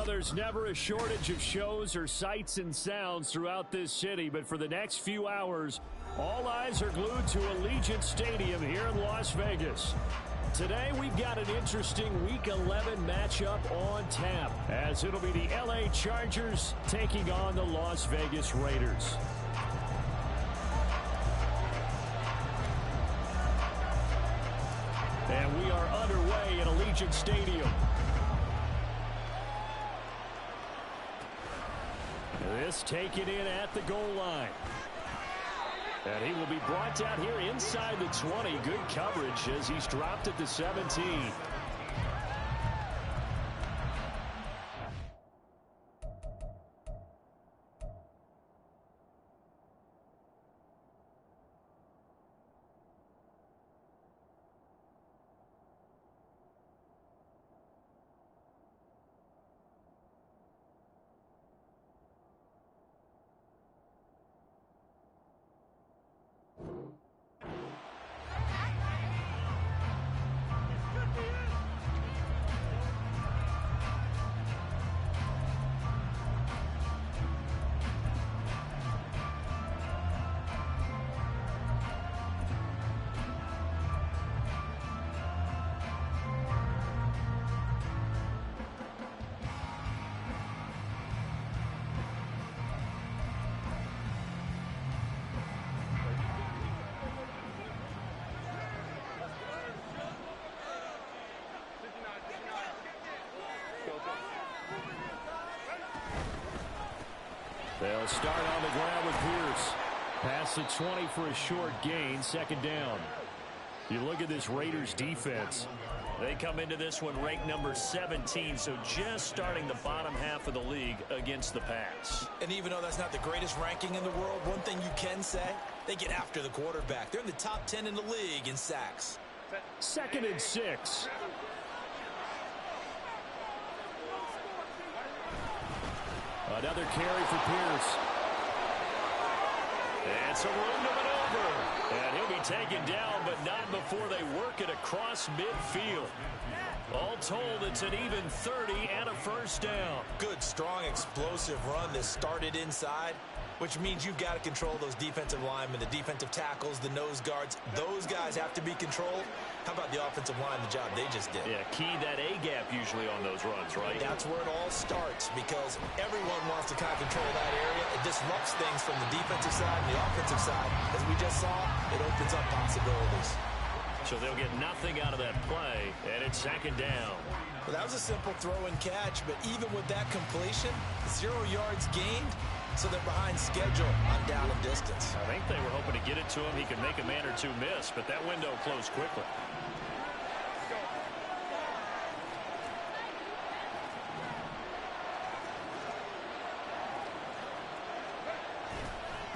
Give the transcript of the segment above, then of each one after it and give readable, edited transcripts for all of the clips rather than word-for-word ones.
there's never a shortage of shows or sights and sounds throughout this city, but for the next few hours, all eyes are glued to Allegiant Stadium here in Las Vegas. Today, we've got an interesting Week 11 matchup on tap, as it'll be the LA Chargers taking on the Las Vegas Raiders. And we are underway at Allegiant Stadium. This taken in at the goal line. And he will be brought down here inside the 20. Good coverage as he's dropped at the 17. They'll start on the ground with Pierce. Past the 20 for a short gain, second down. You look at this Raiders defense. They come into this one ranked number 17, so just starting the bottom half of the league against the pass. And even though that's not the greatest ranking in the world, one thing you can say, they get after the quarterback. They're in the top 10 in the league in sacks. 2nd and 6. Another carry for Pierce. And some room to maneuver. And he'll be taken down, but not before they work it across midfield. All told, it's an even 30 and a first down. Good, strong, explosive run that started inside, which means you've got to control those defensive linemen, the defensive tackles, the nose guards. Those guys have to be controlled. How about the offensive line, the job they just did? Yeah, key that A-gap usually on those runs, right? That's where it all starts, because everyone wants to kind of control that area. It disrupts things from the defensive side and the offensive side. As we just saw, it opens up possibilities. So they'll get nothing out of that play, and it's 2nd down. Well, that was a simple throw and catch, but even with that completion, 0 yards gained, so they're behind schedule on down and distance. I think they were hoping to get it to him. He could make a man or two miss, but that window closed quickly.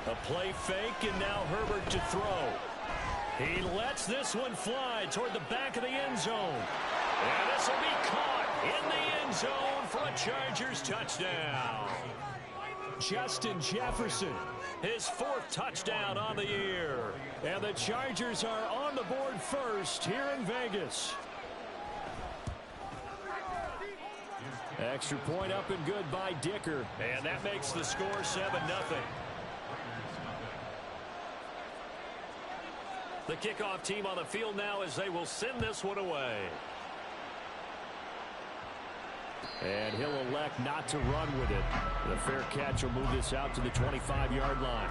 A play fake, and now Herbert to throw. He lets this one fly toward the back of the end zone. And this will be caught in the end zone for a Chargers touchdown. Justin Jefferson, his 4th touchdown on the year. And the Chargers are on the board first here in Vegas. Extra point up and good by Dicker. And that makes the score 7-0. The kickoff team on the field now as they will send this one away. And he'll elect not to run with it. The fair catch will move this out to the 25-yard line.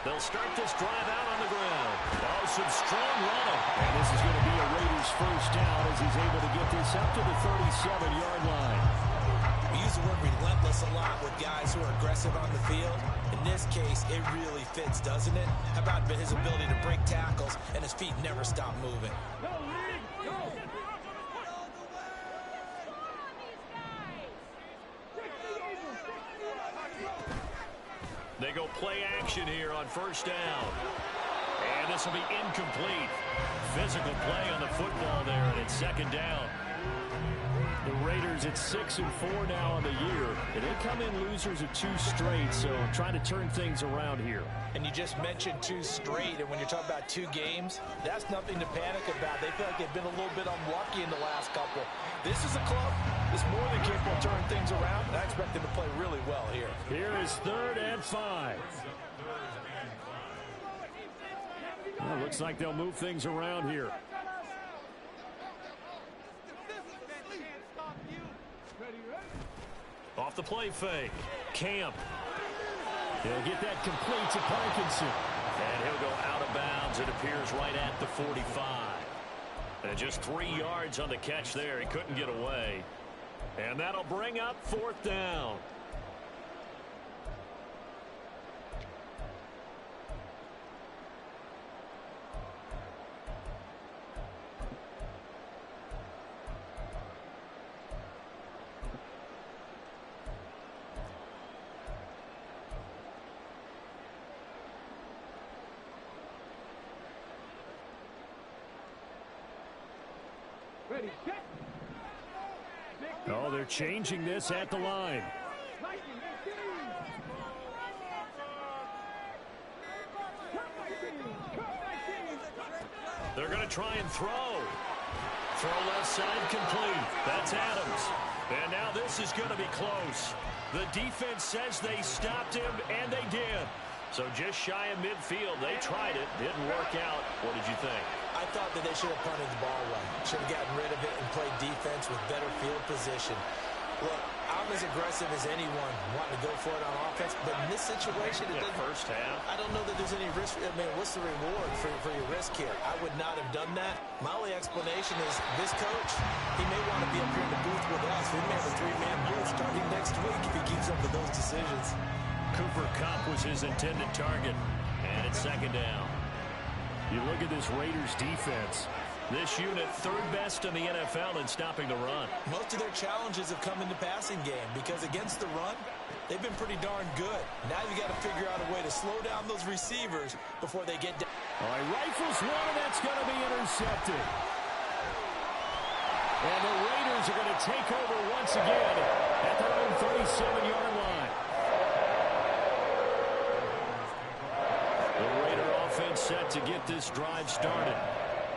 They'll start this drive out on the ground. Oh, some strong running. And this is going to be a Raiders first down as he's able to get this up to the 37-yard line. We use the word relentless a lot with guys who are aggressive on the field. In this case, it really fits, doesn't it? How about his ability to break tackles and his feet never stop moving? They go play action here on first down. And this will be incomplete. Physical play on the football there, and it's second down. The Raiders at 6-4 now on the year. And they come in losers of 2 straight, so trying to turn things around here. And you just mentioned 2 straight, and when you're talking about 2 games, that's nothing to panic about. They feel like they've been a little bit unlucky in the last couple. This is a club that's more than capable of turning things around, and I expect them to play really well here. Here is 3rd and 5. Well, looks like they'll move things around here. Off the play fake. Camp. He'll get that complete to Parkinson. And he'll go out of bounds. It appears right at the 45. And just 3 yards on the catch there. He couldn't get away. And that'll bring up 4th down. Oh, they're changing this at the line. They're going to try and throw. Throw left side complete. That's Adams. And now this is going to be close. The defense says they stopped him, and they did. So just shy of midfield. They tried it. Didn't work out. What did you think? I thought that they should have punted the ball away. Should have gotten rid of it and played defense with better field position. Look, I'm as aggressive as anyone wanting to go for it on offense, but in this situation, it doesn't. First half. I don't know that there's any risk. I mean, what's the reward for your risk here? I would not have done that. My only explanation is this coach, he may want to be up here in the booth with us. We may have a 3-man booth starting next week if he keeps up with those decisions. Cooper Kupp was his intended target, and it's second down. You look at this Raiders defense. This unit, 3rd best in the NFL in stopping the run. Most of their challenges have come in the passing game because against the run, they've been pretty darn good. Now you got to figure out a way to slow down those receivers before they get down. All right, rifles one, and that's going to be intercepted. And the Raiders are going to take over once again at their own 37-yard line. The Raider offense set to get this drive started.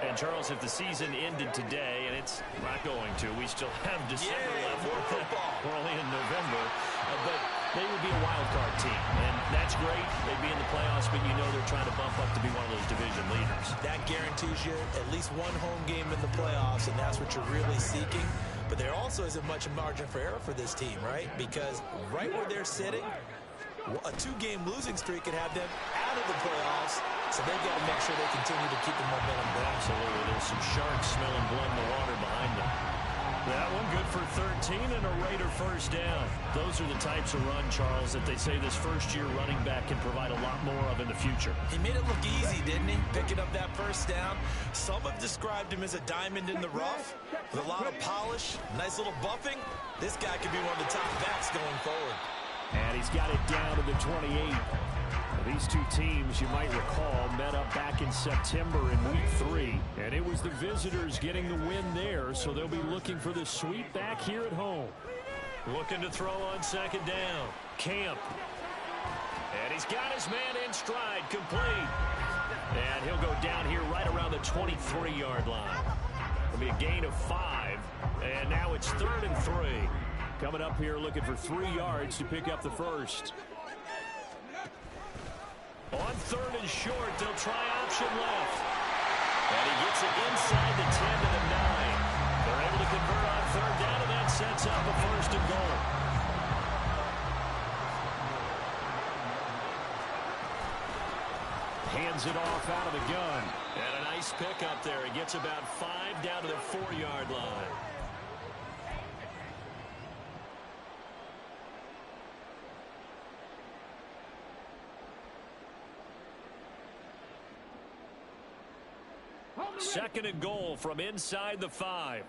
And, Charles, if the season ended today, and it's not going to, we still have December left. More football. We're only in November. But they would be a wild card team. And that's great. They'd be in the playoffs, but you know they're trying to bump up to be one of those division leaders. That guarantees you at least one home game in the playoffs, and that's what you're really seeking. But there also isn't much margin for error for this team, right? Because right where they're sitting, a 2-game losing streak could have them out of the playoffs. So they've got to make sure they continue to keep the momentum going. Absolutely. There's some sharks smelling blood in the water behind them. That one good for 13 and a Raider first down. Those are the types of run, Charles, that they say this first-year running back can provide a lot more of in the future. He made it look easy, didn't he? Picking up that first down. Some have described him as a diamond in the rough with a lot of polish, nice little buffing. This guy could be one of the top backs going forward. And he's got it down to the 28. These two teams, you might recall, met up back in September in Week 3. And it was the visitors getting the win there, so they'll be looking for the sweep back here at home. Looking to throw on second down. Camp. And he's got his man in stride, complete. And he'll go down here right around the 23-yard line. It'll be a gain of 5. And now it's 3rd and 3. Coming up here looking for 3 yards to pick up the first. On 3rd and short, they'll try option left. And he gets it inside the 10 to the 9. They're able to convert on 3rd down, and that sets up a 1st and goal. Hands it off out of the gun. And a nice pickup there. He gets about 5 down to the 4-yard line. Second and goal from inside the 5.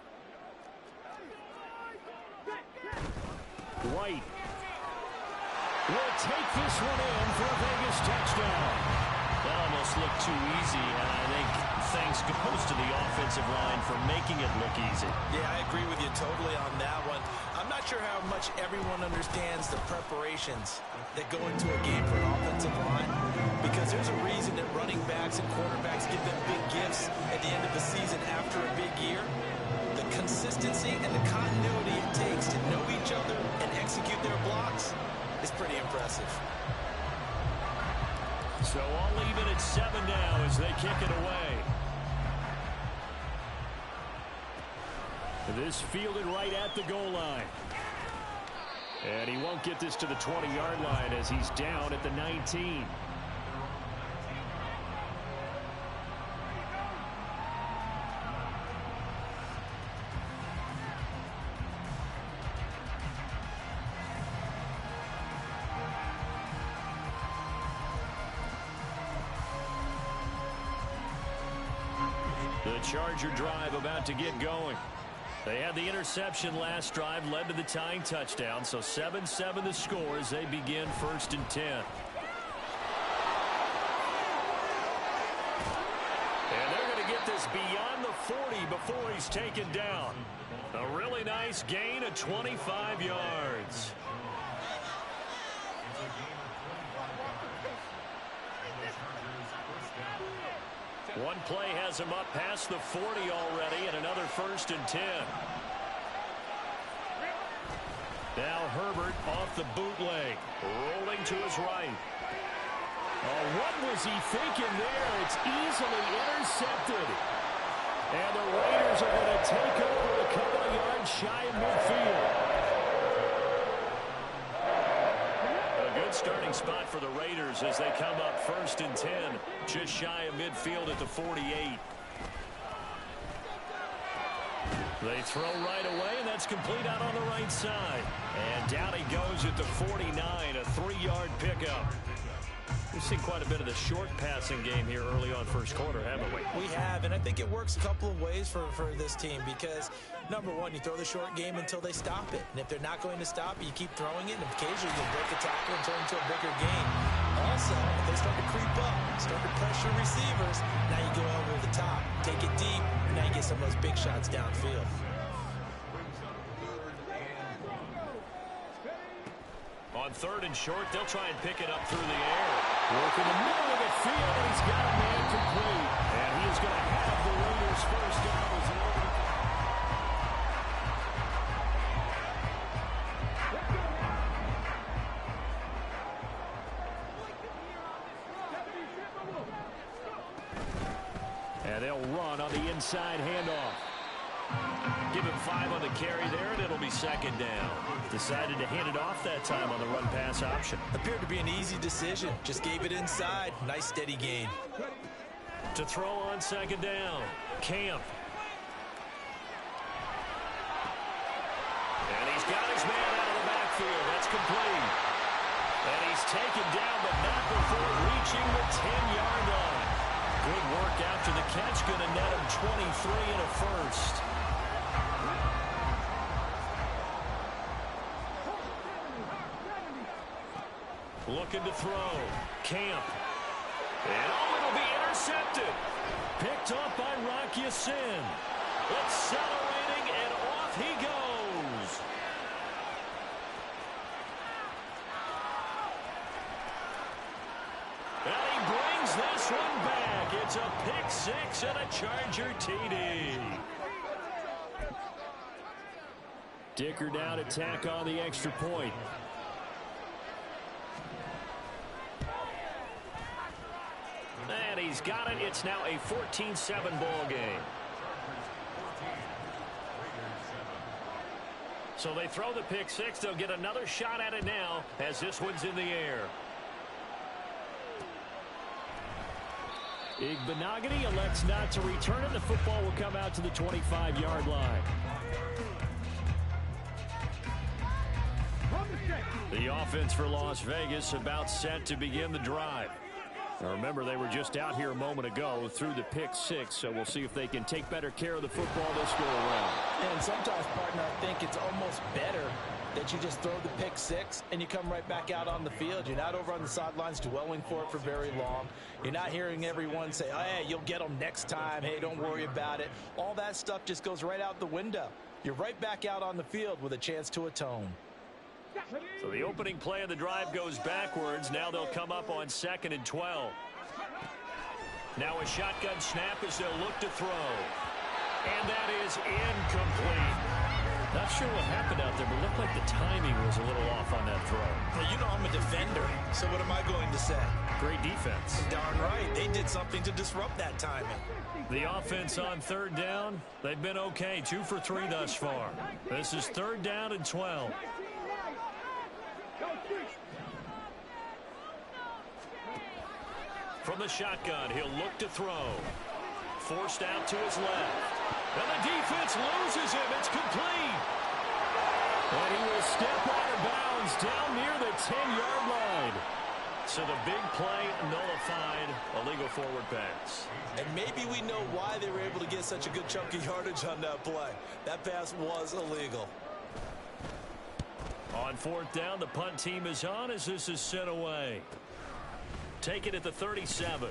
White will take this one in for a Vegas touchdown. That almost looked too easy, and I think thanks goes to the offensive line for making it look easy. Yeah, I agree with you totally on that one. I'm not sure how much everyone understands the preparations that go into a game for an offensive line, because there's a reason that running backs and quarterbacks give them big gifts at the end of the season after a big year. The consistency and the continuity it takes to know each other and execute their blocks is pretty impressive. So all even at 7 now as they kick it away. This fielded right at the goal line. And he won't get this to the 20-yard line as he's down at the 19. The Charger drive about to get going. They had the interception last drive, led to the tying touchdown, so 7-7 the score as they begin 1st and 10. And they're going to get this beyond the 40 before he's taken down. A really nice gain of 25 yards. One play has him up past the 40 already, and another 1st and 10. Now Herbert off the bootleg, rolling to his right. Oh, what was he thinking there? It's easily intercepted. And the Raiders are going to take over a couple of yards shy of midfield. Starting spot for the Raiders as they come up 1st and 10, just shy of midfield at the 48. They throw right away, and that's complete out on the right side. And down he goes at the 49, a 3-yard pickup. We've seen quite a bit of the short passing game here early on first quarter, haven't we? We have, and I think it works a couple of ways for this team because, number one, you throw the short game until they stop it. And if they're not going to stop it, you keep throwing it, and occasionally you'll break a tackle and turn into a bigger game. Also, if they start to creep up, start to pressure receivers, now you go over the top, take it deep, and now you get some of those big shots downfield. On 3rd and short, they'll try and pick it up through the air. Work in the middle of the field, and he's got a man complete. And he is going to have the Raiders' first down as an and they'll run on the inside handoff. Give him 5 on the carry there, and it'll be 2nd down. Decided to hand it off that time on the run-pass option. Appeared to be an easy decision. Just gave it inside. Nice, steady gain. To throw on 2nd down, Camp. And he's got his man out of the backfield. That's complete. And he's taken down, but not before reaching the 10-yard line. Good work after the catch. Going to net him 23 and a first. Looking to throw. Camp. And it'll be intercepted. Picked off by Rock Ya-Sin. Accelerating, and off he goes. And he brings this one back. It's a pick 6 and a Charger TD. Dicker down to tack on the extra point. And he's got it. It's now a 14-7 ball game. So they throw the pick 6. They'll get another shot at it now as this one's in the air. Igbenogany elects not to return it. The football will come out to the 25-yard line. The offense for Las Vegas about set to begin the drive. Now remember, they were just out here a moment ago through the pick six, so we'll see if they can take better care of the football this go around. And sometimes, partner, I think it's almost better that you just throw the pick six and you come right back out on the field. You're not over on the sidelines dwelling for it for very long. You're not hearing everyone say, oh, hey, you'll get them next time. Hey, don't worry about it. All that stuff just goes right out the window. You're right back out on the field with a chance to atone. So the opening play of the drive goes backwards. Now they'll come up on 2nd and 12. Now a shotgun snap as they'll look to throw. And that is incomplete. Not sure what happened out there, but it looked like the timing was a little off on that throw. Well, you know I'm a defender, so what am I going to say? Great defense. Darn right. They did something to disrupt that timing. The offense on 3rd down, they've been okay. 2 for 3 thus far. This is 3rd down and 12. From the shotgun, he'll look to throw. Forced out to his left. And the defense loses him. It's complete. And he will step out of bounds down near the 10-yard line. So the big play nullified, a legal forward pass. And maybe we know why they were able to get such a good chunk of yardage on that play. That pass was illegal. On 4th down, the punt team is on as this is sent away. Take it at the 37.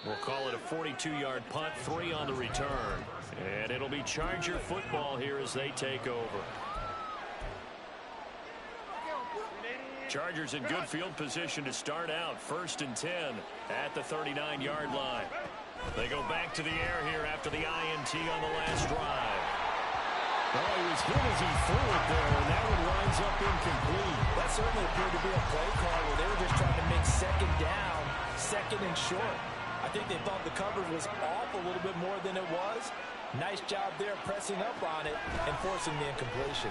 We'll call it a 42-yard punt, 3 on the return. And it'll be Charger football here as they take over. Chargers in good field position to start out. 1st and 10 at the 39-yard line. They go back to the air here after the INT on the last drive. Well, he was hit as he threw it there, and that one winds up incomplete. That certainly appeared to be a play call where they were just trying to make 2nd down, 2nd and short. I think they thought the coverage was off a little bit more than it was. Nice job there pressing up on it and forcing the incompletion.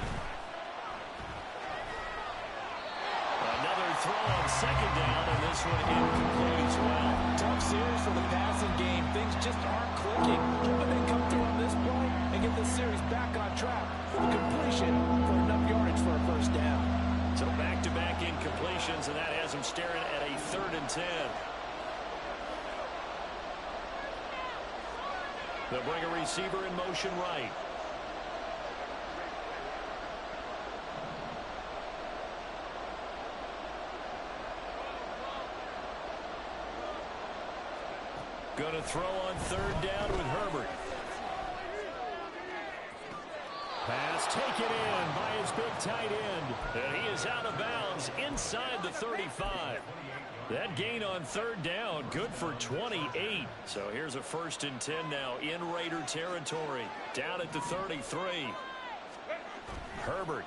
Another throw on 2nd down, and this one incomplete as well. Tough series for the passing game. Things just aren't clicking. Hoping they come through on this play and get the series back on track with a completion for enough yardage for a 1st down. So back-to-back incompletions, and that has them staring at a 3rd and 10. They'll bring a receiver in motion right. Going to throw on 3rd down with Herbert. Pass taken in by his big tight end. And he is out of bounds inside the 35. That gain on 3rd down, good for 28. So here's a 1st and 10 now in Raider territory. Down at the 33. Herbert.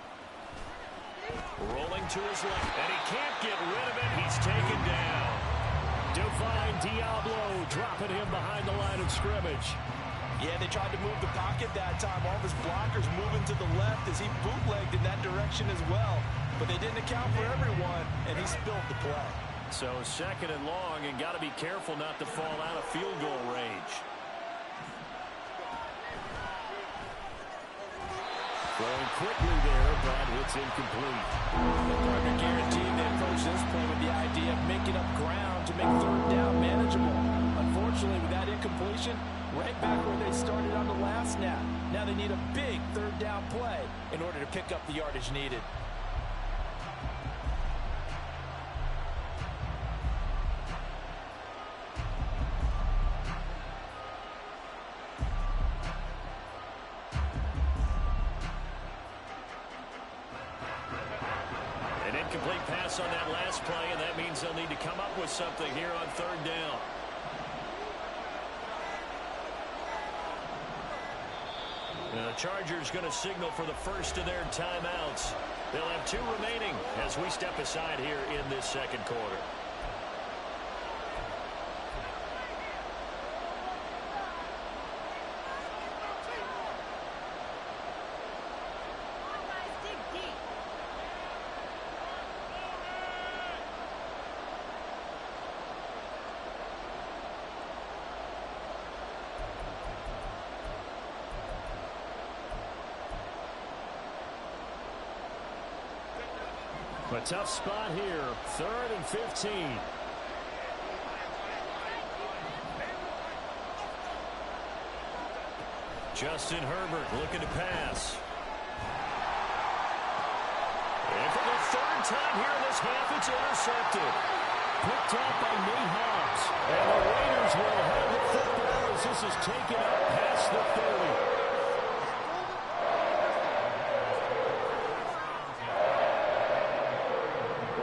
Rolling to his left, and he can't get rid of it. He's taken down. Divine Diablo dropping him behind the line of scrimmage. Yeah, they tried to move the pocket that time. All of his blockers moving to the left as he bootlegged in that direction as well. But they didn't account for everyone, and he spilled the play. So 2nd and long, and got to be careful not to fall out of field goal range. Throwing quickly there, but it's incomplete. The partner guaranteed they approached this play with the idea of making up ground to make 3rd down manageable. Unfortunately, with that incompletion, right back where they started on the last snap. Now they need a big 3rd down play in order to pick up the yardage needed. Incomplete pass on that last play, and that means they'll need to come up with something here on 3rd down. And the Chargers going to signal for the first of their timeouts. They'll have 2 remaining as we step aside here in this 2nd quarter. A tough spot here. 3rd and 15. Justin Herbert looking to pass. And for the third time here in this half, it's intercepted. Picked up by Nate Hobbs. And the Raiders will have the football as this is taken up past the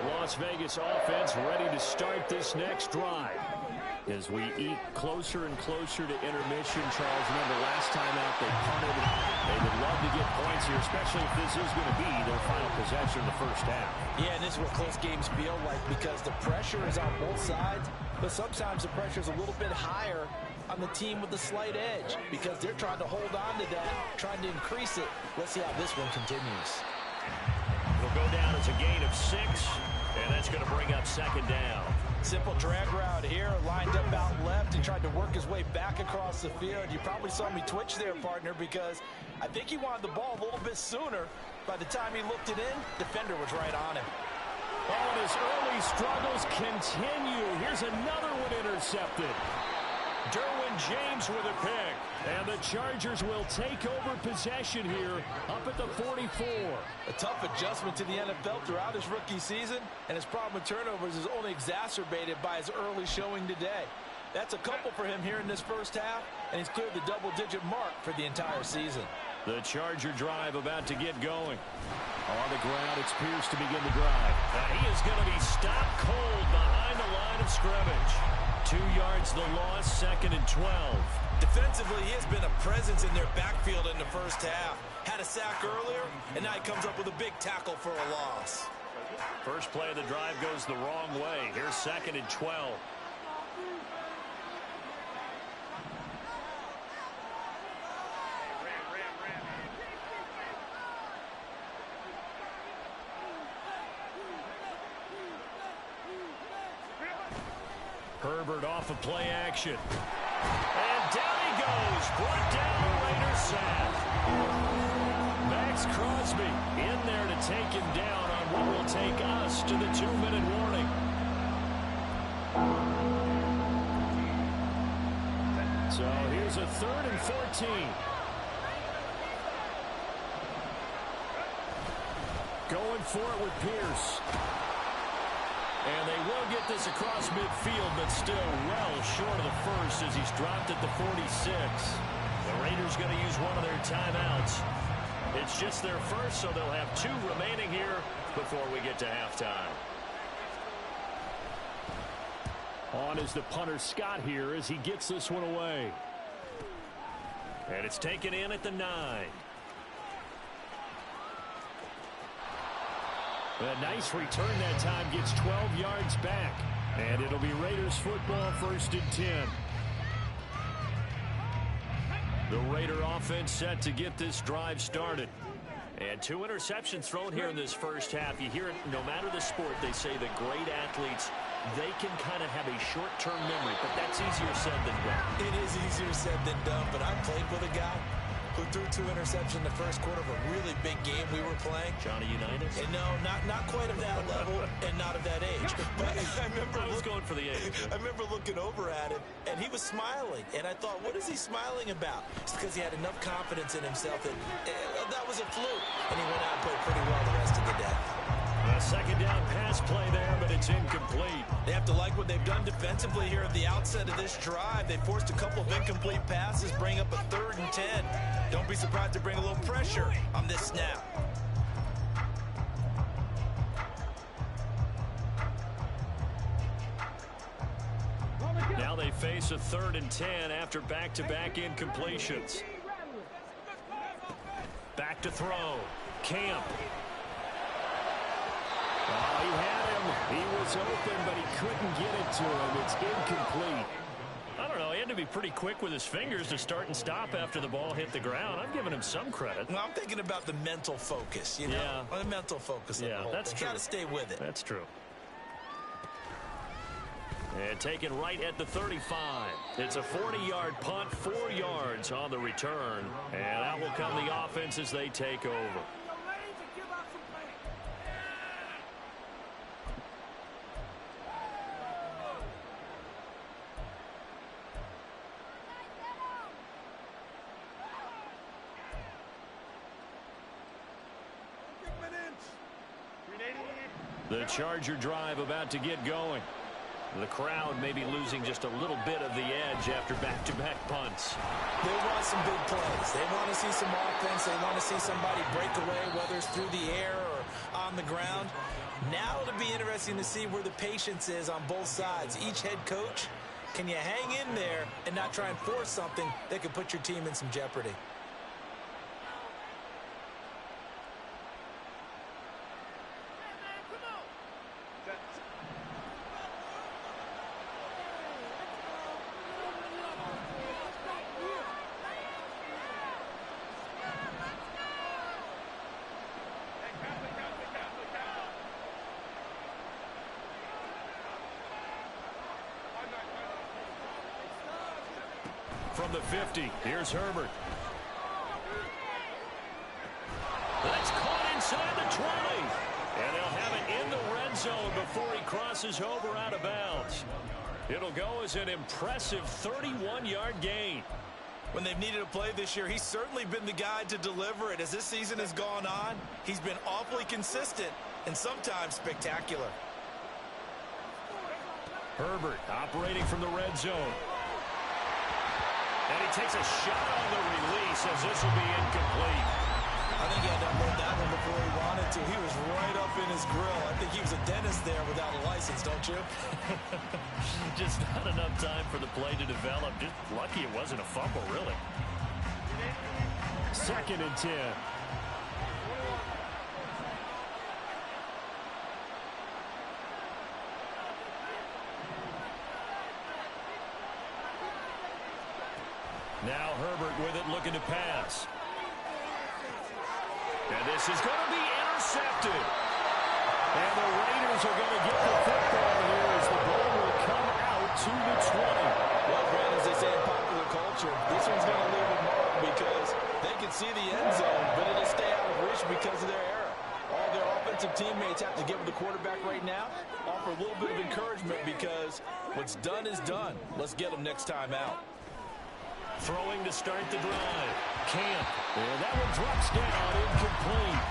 30. Las Vegas offense ready to start this next drive. As we eat closer and closer to intermission, Charles, remember last time out they punted. They would love to get points here, especially if this is going to be their final possession in the first half. Yeah, and this is what close games feel like because the pressure is on both sides, but sometimes the pressure is a little bit higher on the team with the slight edge because they're trying to hold on to that, trying to increase it. Let's see how this one continues. It'll go down as a gain of 6. And that's going to bring up second down. Simple drag route here, lined up out left and tried to work his way back across the field. You probably saw me twitch there, partner, because I think he wanted the ball a little bit sooner. By the time he looked it in, defender was right on him. Oh, and his early struggles continue. Here's another one intercepted. Derwin James with a pick. And the Chargers will take over possession here up at the 44. A tough adjustment to the NFL throughout his rookie season, and his problem with turnovers is only exacerbated by his early showing today. That's a couple for him here in this first half, and he's cleared the double-digit mark for the entire season. The Charger drive about to get going. On the ground, it's Pierce to begin the drive. And he is going to be stopped cold behind the line of scrimmage. 2 yards the loss, 2nd and 12. Defensively, he has been a presence in their backfield in the first half. Had a sack earlier, and now he comes up with a big tackle for a loss. First play of the drive goes the wrong way. Here's 2nd and 12. Herbert off of play action. And down he goes. Brought down the Raiders sack. Max Crosby in there to take him down on what will take us to the 2-minute warning. So here's a 3rd and 14. Going for it with Pierce. And they will get this across midfield, but still well short of the first as he's dropped at the 46. The Raiders going to use one of their timeouts. It's just their first, so they'll have 2 remaining here before we get to halftime. On is the punter Scott here as he gets this one away. And it's taken in at the 9. A nice return that time, gets 12 yards back. And it'll be Raiders football, 1st and 10. The Raider offense set to get this drive started. And 2 interceptions thrown here in this first half. You hear it, no matter the sport, they say the great athletes, they can kind of have a short-term memory, but that's easier said than done. It is easier said than done, but I played with a guy who threw 2 interceptions in the first quarter of a really big game we were playing. Johnny Unitas? And no, not quite of that level and not of that age. But I was going for the age. I remember looking over at him, and he was smiling. And I thought, what is he smiling about? It's because he had enough confidence in himself that that was a fluke. And he went out and played pretty well the rest of the day. A 2nd down pass play there, but it's incomplete. They have to like what they've done defensively here at the outset of this drive. They forced a couple of incomplete passes, bring up a 3rd and 10. Don't be surprised to bring a little pressure on this snap. Now they face a 3rd and 10 after back-to-back incompletions. Back to throw. Camp. Oh, he had him. He was open, but he couldn't get it to him. It's incomplete. I don't know. He had to be pretty quick with his fingers to start and stop after the ball hit the ground. I'm giving him some credit. Well, I'm thinking about the mental focus, you know? Yeah. The mental focus. Yeah, that's true. Got to stay with it. That's true. And taken right at the 35. It's a 40-yard punt, 4 yards on the return. And out will come the offense as they take over. The Charger drive about to get going. The crowd may be losing just a little bit of the edge after back-to-back punts. They want some big plays. They want to see some offense. They want to see somebody break away, whether it's through the air or on the ground. Now it'll be interesting to see where the patience is on both sides. Each head coach, can you hang in there and not try and force something that could put your team in some jeopardy? From the 50, here's Herbert. That's caught inside the 20. And they'll have it in the red zone before he crosses over out of bounds. It'll go as an impressive 31-yard gain. When they've needed a play this year, he's certainly been the guy to deliver it. As this season has gone on, he's been awfully consistent and sometimes spectacular. Herbert operating from the red zone. And he takes a shot on the release as this will be incomplete. I think he had to unload that one before he wanted to. He was right up in his grill. I think he was a dentist there without a license, don't you? Just not enough time for the play to develop. Just lucky it wasn't a fumble, really. 2nd and 10. Now Herbert with it, looking to pass. And this is going to be intercepted. And the Raiders are going to get the football here as the ball will come out to the 20. Well, Brad, as they say in popular culture, this one's going to leave a mark because they can see the end zone, but it'll stay out of reach because of their error. All their offensive teammates have to give the quarterback right now, offer a little bit of encouragement because what's done is done. Let's get them next time out. Throwing to start the drive. Camp. And that one drops down, incomplete.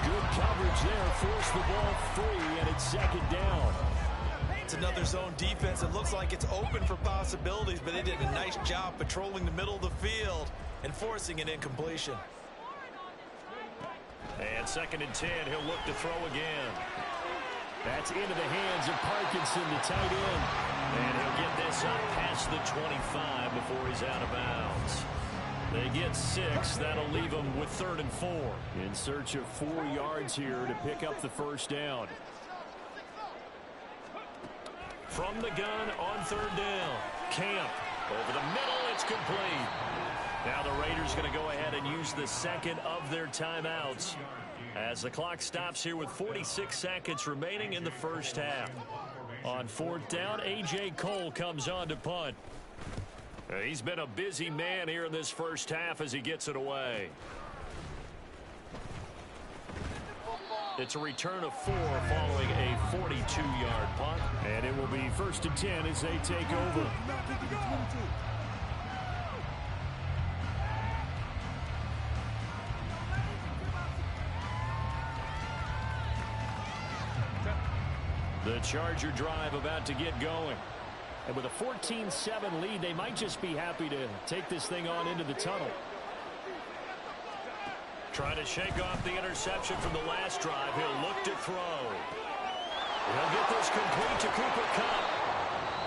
Good coverage there. Forced the ball free, and it's 2nd down. It's another zone defense. It looks like it's open for possibilities, but they did a nice job patrolling the middle of the field and forcing an incompletion. And 2nd and 10. He'll look to throw again. That's into the hands of Parkinson, the tight end. And he'll get this up past the 25 before he's out of bounds. They get 6. That'll leave them with 3rd and 4. In search of 4 yards here to pick up the first down. From the gun on 3rd down. Camp. Over the middle, it's complete. Now the Raiders going to go ahead and use the 2nd of their timeouts as the clock stops here with 46 seconds remaining in the first half. On 4th down, A.J. Cole comes on to punt. He's been a busy man here in this first half as he gets it away. It's a return of 4 following a 42-yard punt. And it will be 1st and 10 as they take over. The Charger drive about to get going. And with a 14-7 lead, they might just be happy to take this thing on into the tunnel. Trying to shake off the interception from the last drive. He'll look to throw. He'll get this complete to Cooper Kupp.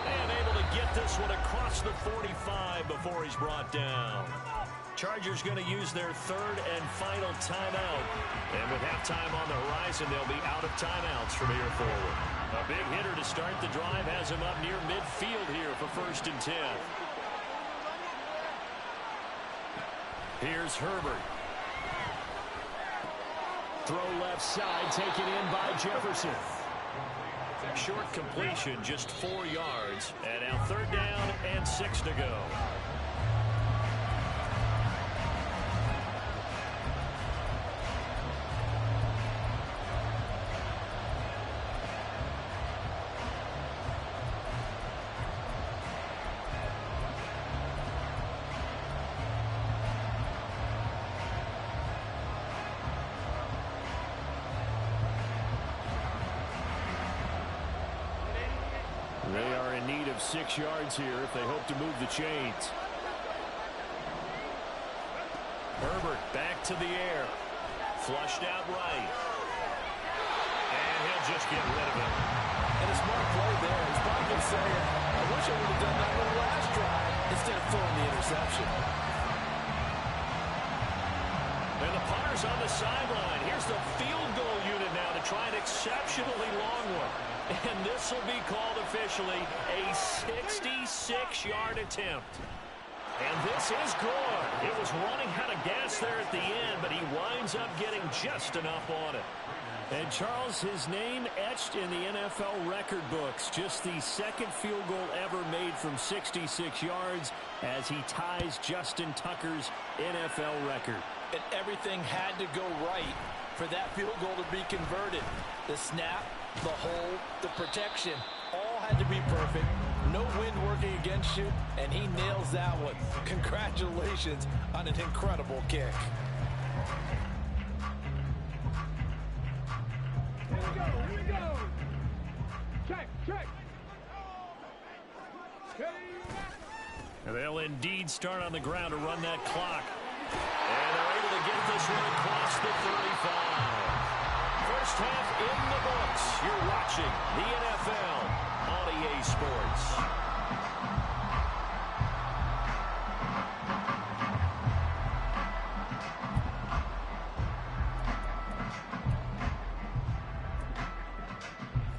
And able to get this one across the 45 before he's brought down. Chargers going to use their 3rd and final timeout. And with halftime on the horizon, they'll be out of timeouts from here forward. A big hitter to start the drive has him up near midfield here for 1st and 10. Here's Herbert. Throw left side, taken in by Jefferson. Short completion, just 4 yards. And now 3rd down and 6 to go. of 6 yards here if they hope to move the chains. Herbert back to the air. Flushed out right. And he'll just get rid of it. And a smart play there. He's probably going to say, I wish I would have done that on the last drive instead of throwing the interception. And the punter's on the sideline. Here's the field goal unit now to try an exceptionally long one. And this will be called officially a 66-yard attempt. And this is good. It was running out of gas there at the end, but he winds up getting just enough on it. And Charles, his name etched in the NFL record books. Just the second field goal ever made from 66 yards as he ties Justin Tucker's NFL record. And everything had to go right for that field goal to be converted. The snap, the hold, the protection, all had to be perfect. No wind working against you, and he nails that one. Congratulations on an incredible kick. Here we go. Check. And they'll indeed start on the ground to run that clock. And they're able to get this one across the 35. First half in the books. You're watching the NFL on EA Sports.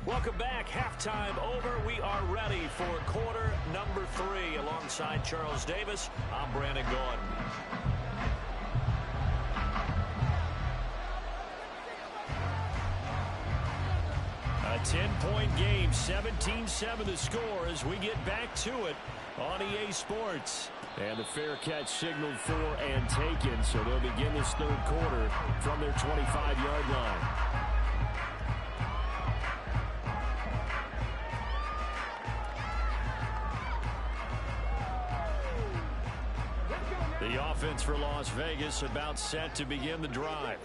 Welcome back. Halftime over. We are ready for quarter number 3. Alongside Charles Davis, I'm Brandon Gaudin. A 10-point game, 17-7 the score as we get back to it on EA Sports. And the fair catch signaled for and taken, so they'll begin this third quarter from their 25-yard line. The offense for Las Vegas about set to begin the drive.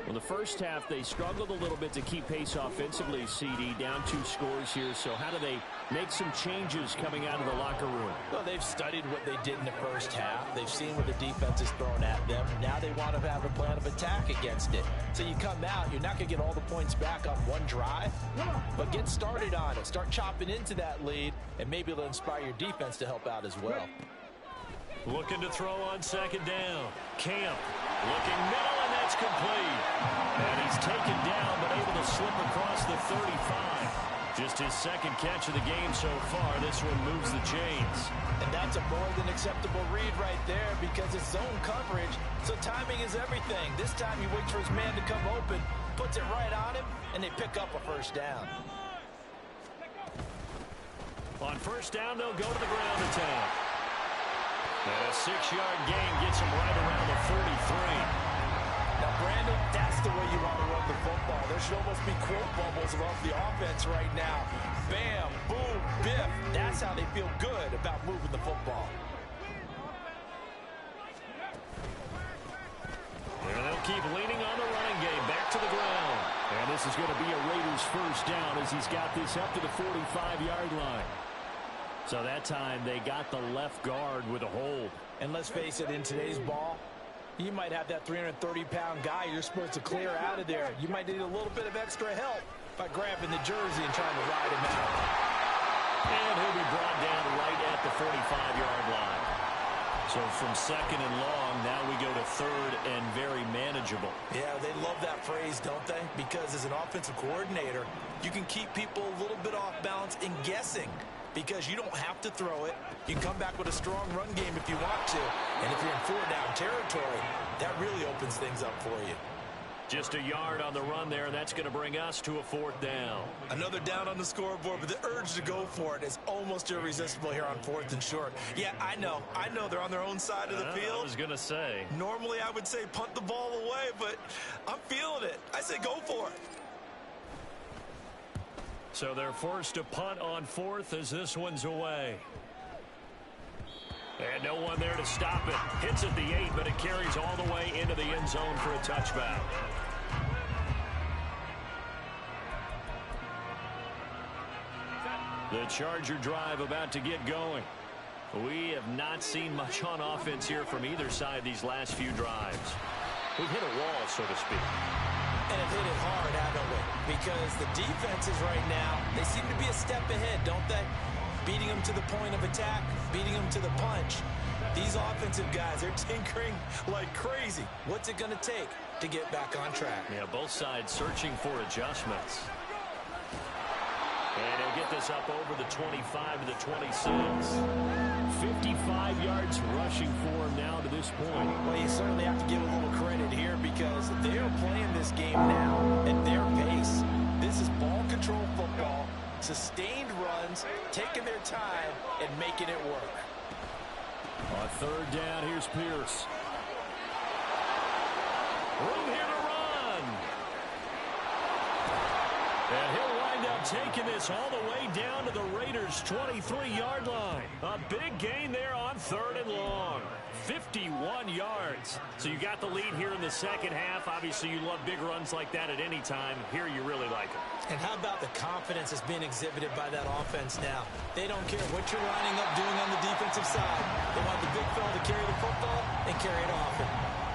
Well, the first half, they struggled a little bit to keep pace offensively, CD, down 2 scores here. So how do they make some changes coming out of the locker room? Well, they've studied what they did in the first half. They've seen what the defense is throwing at them. Now they want to have a plan of attack against it. So you come out, you're not going to get all the points back on one drive, but get started on it. Start chopping into that lead, and maybe it'll inspire your defense to help out as well. Looking to throw on second down. Camp looking middle, and that's complete. And he's taken down, but able to slip across the 35. Just his second catch of the game so far. This one moves the chains. And that's a more than acceptable read right there because it's zone coverage, so timing is everything. This time he waits for his man to come open, puts it right on him, and they pick up a first down. On first down, they'll go to the ground attack. And a 6-yard gain gets him right around the 43. Now, Brandon, that's the way you want to run the football. There should almost be quote bubbles above the offense right now. Bam, boom, biff. That's how they feel good about moving the football. And they'll keep leaning on the running game. Back to the ground. And this is going to be a Raiders first down as he's got this up to the 45-yard line. So that time they got the left guard with a hold. And let's face it, in today's ball, you might have that 330-pound guy you're supposed to clear out of there. You might need a little bit of extra help by grabbing the jersey and trying to ride him out. And he'll be brought down right at the 45-yard line. So from second and long, now we go to third and very manageable. Yeah, they love that phrase, don't they? Because as an offensive coordinator, you can keep people a little bit off balance and guessing. Because you don't have to throw it. You can come back with a strong run game if you want to. And if you're in 4-down territory, that really opens things up for you. Just a yard on the run there, and that's going to bring us to a 4th down. Another down on the scoreboard, but the urge to go for it is almost irresistible here on 4th and short. Yeah, I know they're on their own side of the field. I was going to say. Normally I would say punt the ball away, but I'm feeling it. I say go for it. So they're forced to punt on 4th as this one's away. And no one there to stop it. Hits at the 8, but it carries all the way into the end zone for a touchback. The Charger drive about to get going. We have not seen much on offense here from either side these last few drives. We've hit a wall, so to speak. And have hit it hard, haven't we? Because the defenses right now, they seem to be a step ahead, don't they? Beating them to the point of attack, beating them to the punch. These offensive guys, they're tinkering like crazy. What's it going to take to get back on track? Yeah, both sides searching for adjustments. And he'll get this up over the 25 to the 26. 55 yards rushing for him now to this point. Well, you certainly have to give a little credit here because they're playing this game now at their pace. This is ball control football, sustained runs, taking their time and making it work. On third down, here's Pierce. Room here to run. And he'll wind up taking this all the way down to the Raiders' 23-yard line. A big gain there on third and long. 51 yards. So you got the lead here in the second half. Obviously, you love big runs like that at any time. Here, you really like it. And how about the confidence that's being exhibited by that offense now? They don't care what you're lining up doing on the defensive side. They want the big fella to carry the football and carry it often.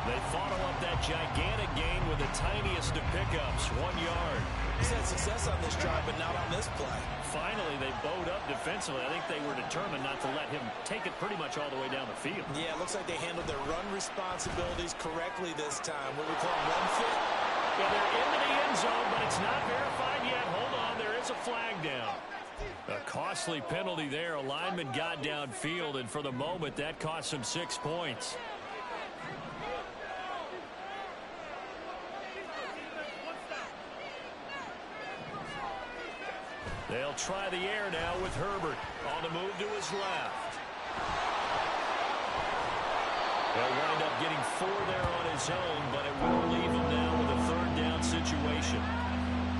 They follow up that gigantic gain with the tiniest of pickups, 1 yard. He's had success on this drive, but not on this play. Finally, they bowed up defensively. I think they were determined not to let him take it pretty much all the way down the field. Yeah, it looks like they handled their run responsibilities correctly this time. What we call run fit. Yeah, they're into the end zone, but it's not verified yet. Hold on, there is a flag down. A costly penalty there. A lineman got downfield, and for the moment, that cost him 6 points. They'll try the air now with Herbert on the move to his left. They'll wind up getting 4 there on his own, but it will leave him now with a third down situation.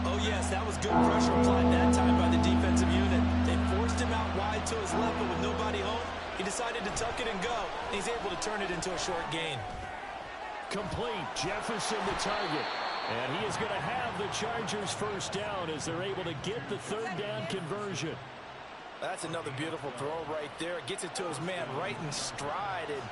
Oh, yes, that was good pressure applied that time by the defensive unit. They forced him out wide to his left, but with nobody home, he decided to tuck it and go. And he's able to turn it into a short gain. Complete. Jefferson the target. And he is going to have the Chargers first down as they're able to get the third down conversion. That's another beautiful throw right there. Gets it to his man right in stride. And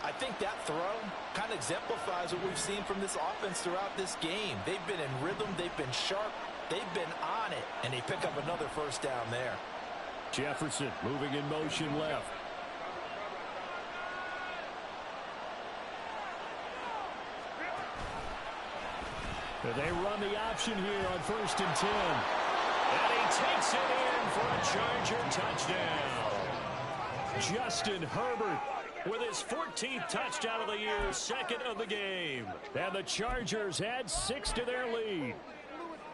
I think that throw kind of exemplifies what we've seen from this offense throughout this game. They've been in rhythm. They've been sharp. They've been on it. And they pick up another first down there. Jefferson moving in motion left. They run the option here on 1st and 10. And he takes it in for a Charger touchdown. Justin Herbert with his 14th touchdown of the year, second of the game. And the Chargers add 6 to their lead.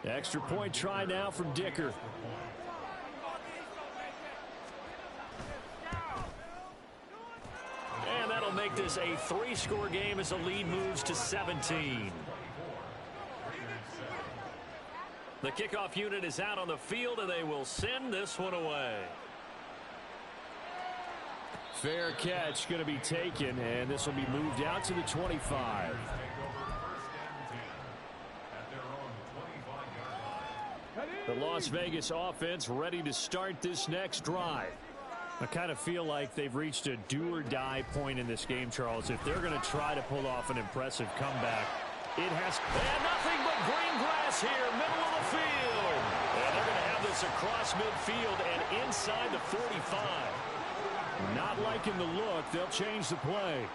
Extra point try now from Dicker. And that'll make this a 3-score game as the lead moves to 17. The kickoff unit is out on the field, and they will send this one away. Fair catch going to be taken, and this will be moved out to the 25. The Las Vegas offense ready to start this next drive. I kind of feel like they've reached a do-or-die point in this game, Charles. If they're going to try to pull off an impressive comeback, it has and nothing but green grass here, middle of the field. And they're going to have this across midfield and inside the 45. Not liking the look. They'll change the play.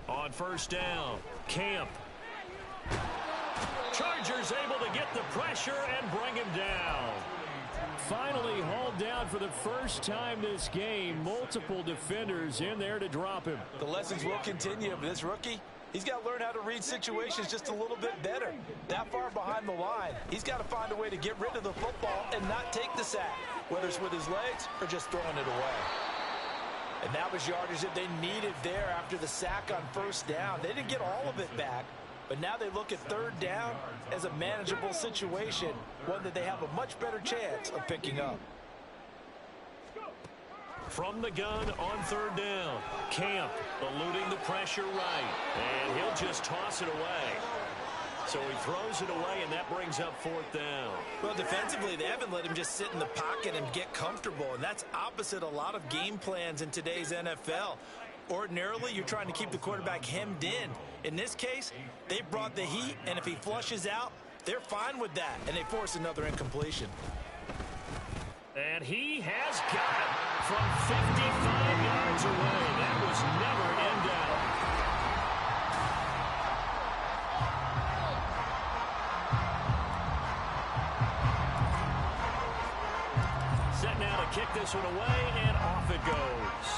On first down, Camp. Chargers able to get the pressure and bring him down. Finally hauled down for the first time this game. Multiple defenders in there to drop him. The lessons will continue, but this rookie, he's got to learn how to read situations just a little bit better. That far behind the line, he's got to find a way to get rid of the football and not take the sack, whether it's with his legs or just throwing it away. And that was yardage that they needed there after the sack on first down. They didn't get all of it back, but now they look at third down as a manageable situation, one that they have a much better chance of picking up. From the gun on third down, Camp eluding the pressure right, and he'll just toss it away. So he throws it away, and that brings up 4th down. Well, defensively, they haven't let him just sit in the pocket and get comfortable, and that's opposite a lot of game plans in today's NFL. Ordinarily, you're trying to keep the quarterback hemmed in. In this case, they brought the heat, and if he flushes out, they're fine with that, and they force another incompletion. And he has got it from 55 yards away. That was never in doubt. Set now to kick this one away, and off it goes.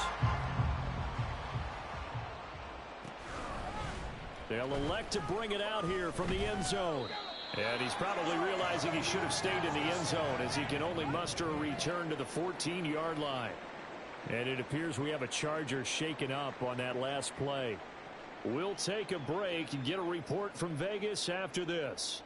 They'll elect to bring it out here from the end zone. And he's probably realizing he should have stayed in the end zone as he can only muster a return to the 14-yard line. And it appears we have a Charger shaken up on that last play. We'll take a break and get a report from Vegas after this.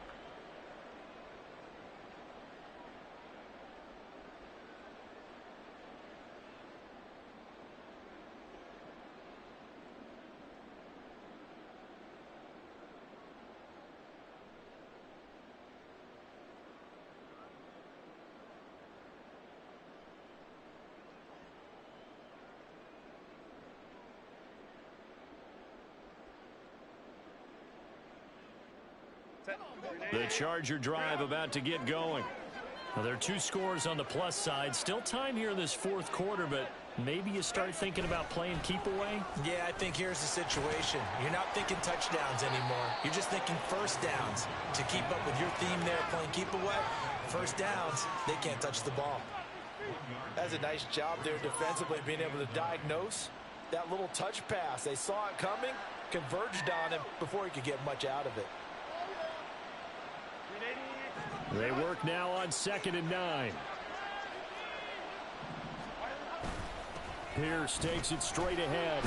The Charger drive about to get going. Well, there are 2 scores on the plus side. Still time here in this 4th quarter, but maybe you start thinking about playing keep away? Yeah, I think here's the situation. You're not thinking touchdowns anymore. You're just thinking first downs. To keep up with your theme there, playing keep away, first downs, they can't touch the ball. That's a nice job there defensively, being able to diagnose that little touch pass. They saw it coming, converged on him before he could get much out of it. They work now on 2nd and 9. Pierce takes it straight ahead.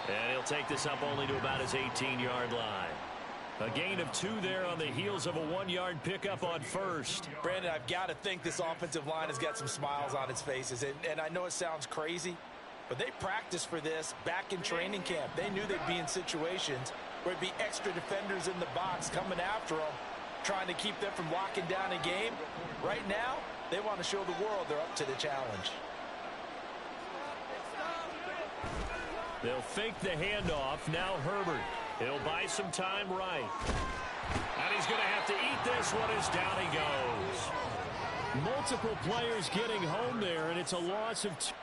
And he'll take this up only to about his 18-yard line. A gain of 2 there on the heels of a 1-yard pickup on first. Brandon, I've got to think this offensive line has got some smiles on its faces. And I know it sounds crazy, but they practiced for this back in training camp. They knew they'd be in situations where it'd be extra defenders in the box coming after them, trying to keep them from locking down a game. Right now, they want to show the world they're up to the challenge. They'll fake the handoff. Now Herbert. He'll buy some time right. And he's going to have to eat this one as down he goes. Multiple players getting home there, and it's a loss of 2.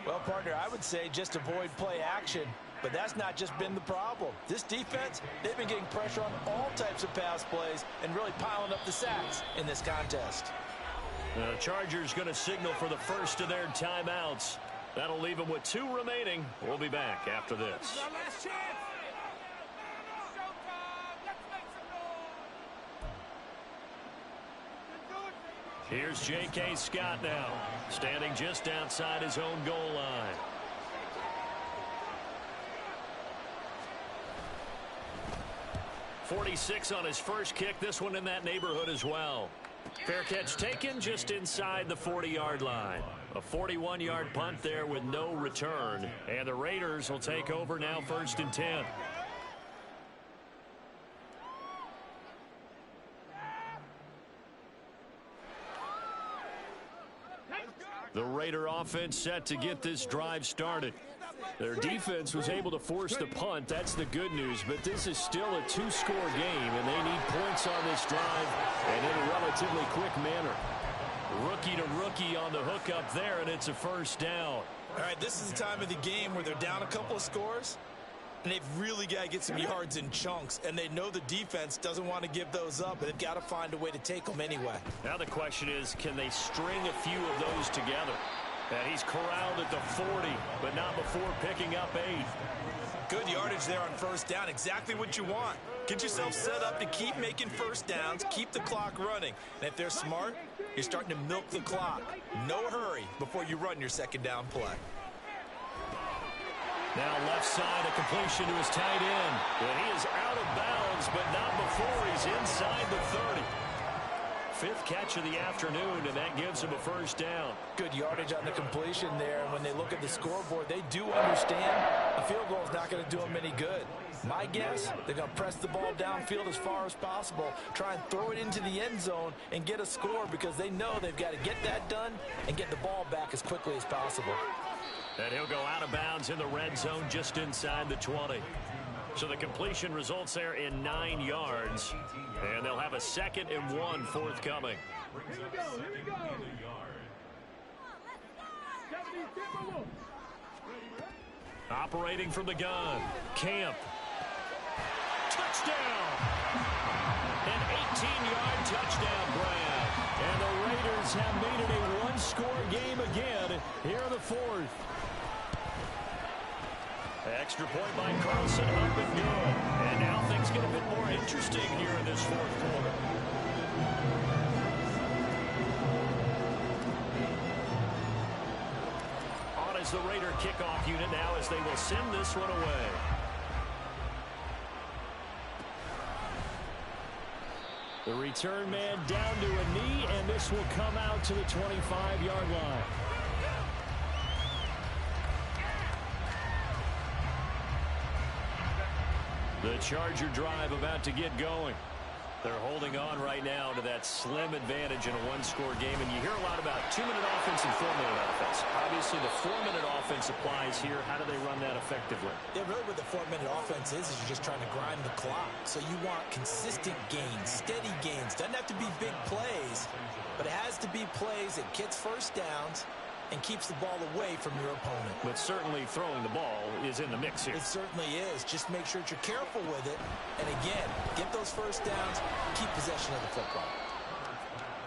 Well, partner, I would say just avoid play action, but that's not just been the problem. This defense, they've been getting pressure on all types of pass plays and really piling up the sacks in this contest. The Chargers going to signal for the first of their timeouts. That'll leave them with 2 remaining. We'll be back after this. Here's J.K. Scott now, standing just outside his own goal line. .46 on his first kick. This one in that neighborhood as well. Fair catch taken just inside the 40-yard line. A 41-yard punt there with no return. And the Raiders will take over now, 1st and 10. The Raider offense set to get this drive started. Their defense was able to force the punt. That's the good news. But this is still a 2-score game, and they need points on this drive and in a relatively quick manner. Rookie to rookie on the hookup there, and it's a first down. All right, this is the time of the game where they're down a couple of scores, and they've really got to get some yards in chunks, and they know the defense doesn't want to give those up, but they've got to find a way to take them anyway. Now the question is, can they string a few of those together? And he's corralled at the 40, but not before picking up 8. Good yardage there on first down. Exactly what you want. Get yourself set up to keep making first downs, keep the clock running. And if they're smart, you're starting to milk the clock. No hurry before you run your second down play. Now left side, a completion to his tight end. And he is out of bounds, but not before he's inside the 30. Fifth catch of the afternoon, and that gives him a first down. Good yardage on the completion there. And when they look at the scoreboard, they do understand a field goal is not going to do them any good. My guess, they're going to press the ball downfield as far as possible, try and throw it into the end zone and get a score because they know they've got to get that done and get the ball back as quickly as possible. And he'll go out of bounds in the red zone just inside the 20. So the completion results there in 9 yards. And they'll have a 2nd and 1 forthcoming. Here we go, here we go. 70 Timberwolves. Operating from the gun, Camp. Touchdown! An 18-yard touchdown grab. And the Raiders have made it a one-score game again here in the 4th. Extra point by Carlson, up and good. And now things get a bit more interesting here in this 4th quarter. On is the Raider kickoff unit now as they will send this one away. The return man down to a knee, and this will come out to the 25-yard line. The Charger drive about to get going. They're holding on right now to that slim advantage in a one-score game. And you hear a lot about 2-minute offense and 4-minute offense. Obviously, the 4-minute offense applies here. How do they run that effectively? Yeah, really what the 4-minute offense is you're just trying to grind the clock. So you want consistent gains, steady gains. Doesn't have to be big plays, but it has to be plays that gets first downs and keeps the ball away from your opponent. But certainly throwing the ball is in the mix here. It certainly is. Just make sure that you're careful with it. And again, get those first downs, keep possession of the football.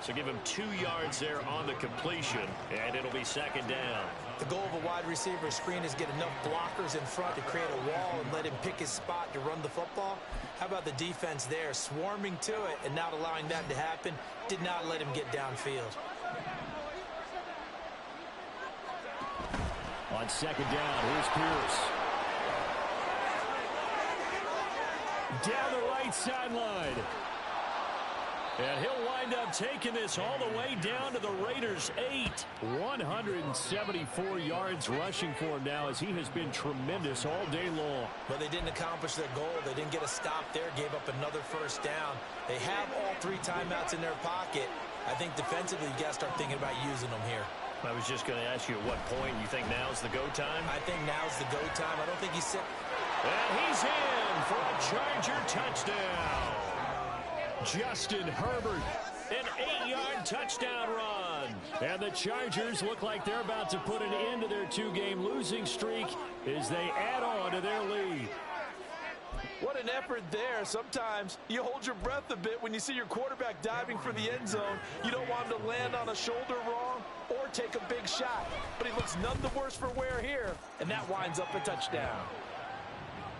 So give him 2 yards there on the completion, and it'll be 2nd down. The goal of a wide receiver screen is get enough blockers in front to create a wall and let him pick his spot to run the football. How about the defense there, swarming to it and not allowing that to happen? Did not let him get downfield. On 2nd down, here's Pierce. Down the right sideline. And he'll wind up taking this all the way down to the Raiders' 8. 174 yards rushing for him now as he has been tremendous all day long. But they didn't accomplish their goal. They didn't get a stop there, gave up another first down. They have all 3 timeouts in their pocket. I think defensively you got to start thinking about using them here. I was just going to ask you at what point you think now's the go time? I think now's the go time. I don't think he's sick. And he's in for a Charger touchdown. Justin Herbert, an 8-yard touchdown run. And the Chargers look like they're about to put an end to their 2-game losing streak as they add on to their lead. What an effort there. Sometimes you hold your breath a bit when you see your quarterback diving for the end zone. You don't want him to land on a shoulder wrong or take a big shot. But he looks none the worse for wear here, and that winds up a touchdown.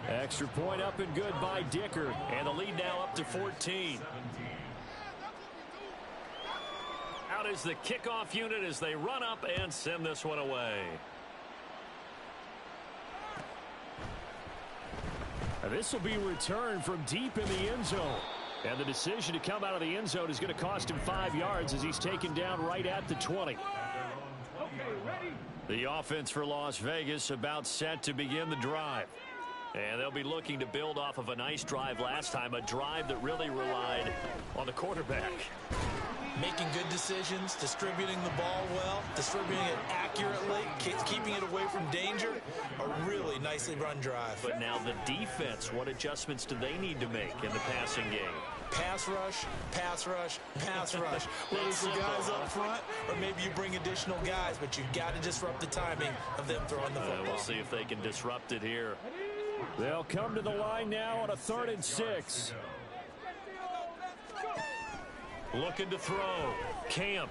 Extra point up and good by Dicker, and the lead now up to 14. Out is the kickoff unit as they run up and send this one away. This will be returned from deep in the end zone. And the decision to come out of the end zone is going to cost him 5 yards as he's taken down right at the 20. Okay, ready? The offense for Las Vegas about set to begin the drive. And they'll be looking to build off of a nice drive last time, a drive that really relied on the quarterback. Making good decisions, distributing the ball well, distributing it accurately, keeping it away from danger. A really nicely run drive. But now the defense, what adjustments do they need to make in the passing game? Pass rush, pass rush, pass rush. Whether it's the guys up front or maybe you bring additional guys, but you've got to disrupt the timing of them throwing the football. We'll see if they can disrupt it here. They'll come to the line now on a 3rd and 6. Looking to throw. Camp.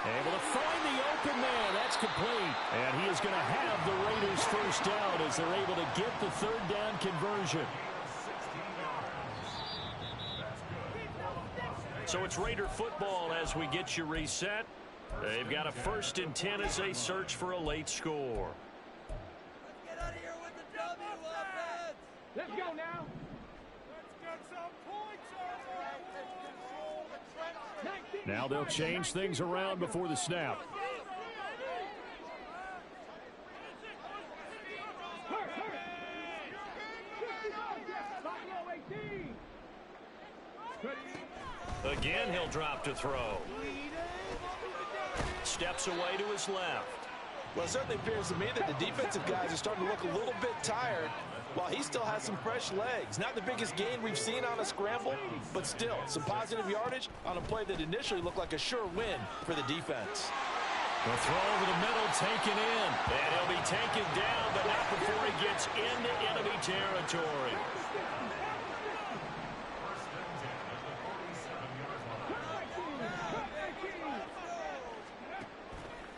Able to find the open man. That's complete. And he is going to have the Raiders first down as they're able to get the 3rd down conversion. So it's Raider football as we get you reset. They've got a 1st and 10 as they search for a late score. Let's go now. Now they'll change things around before the snap. Again, he'll drop to throw. Steps away to his left. Well, it certainly appears to me that the defensive guys are starting to look a little bit tired while he still has some fresh legs. Not the biggest gain we've seen on a scramble, but still some positive yardage on a play that initially looked like a sure win for the defense. The throw over the middle taken in. And he'll be taken down, but not before he gets into enemy territory.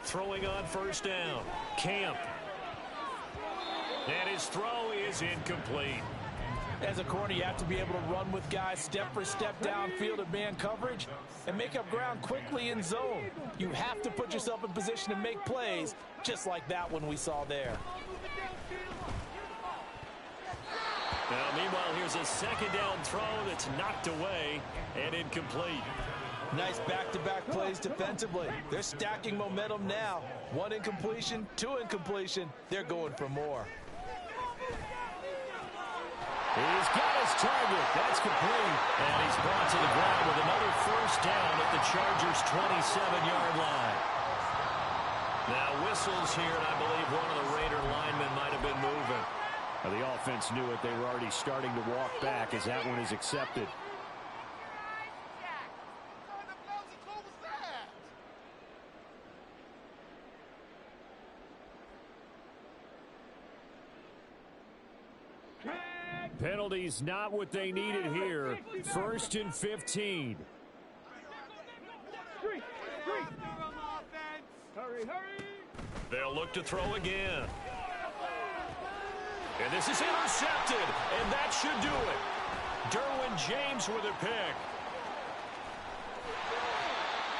Throwing on first down. Camp. And his throw is incomplete. As a corner, you have to be able to run with guys step for step downfield of man coverage and make up ground quickly in zone. You have to put yourself in position to make plays just like that one we saw there. Now, meanwhile, here's a second down throw that's knocked away and incomplete. Nice back-to-back plays defensively. They're stacking momentum now. One incompletion, two incompletion. They're going for more. He's got his target. That's complete. And he's brought to the ground with another first down at the Chargers' 27-yard line. Now whistles here, and I believe one of the Raider linemen might have been moving. Now, the offense knew it. They were already starting to walk back as that one is accepted. Penalties not what they needed here. 1st and 15. Hurry, hurry. They'll look to throw again. And this is intercepted, and that should do it. Derwin James with a pick.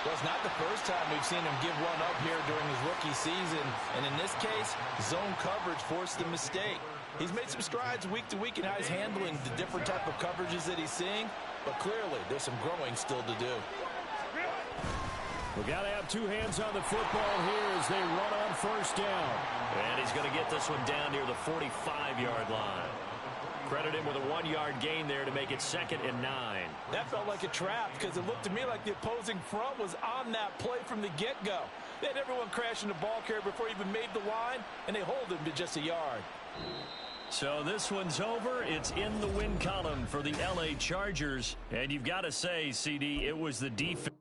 Well, it's not the first time we've seen him give one up here during his rookie season. And in this case, zone coverage forced the mistake. He's made some strides week to week in how he's handling the different type of coverages that he's seeing. But clearly, there's some growing still to do. We've got to have two hands on the football here as they run on first down. And he's going to get this one down near the 45-yard line. Credit him with a 1-yard gain there to make it 2nd and 9. That felt like a trap because it looked to me like the opposing front was on that play from the get-go. They had everyone crashing the ball carrier before he even made the line, and they hold him to just a yard. So this one's over. It's in the win column for the LA Chargers. And you've got to say, CD, it was the defense.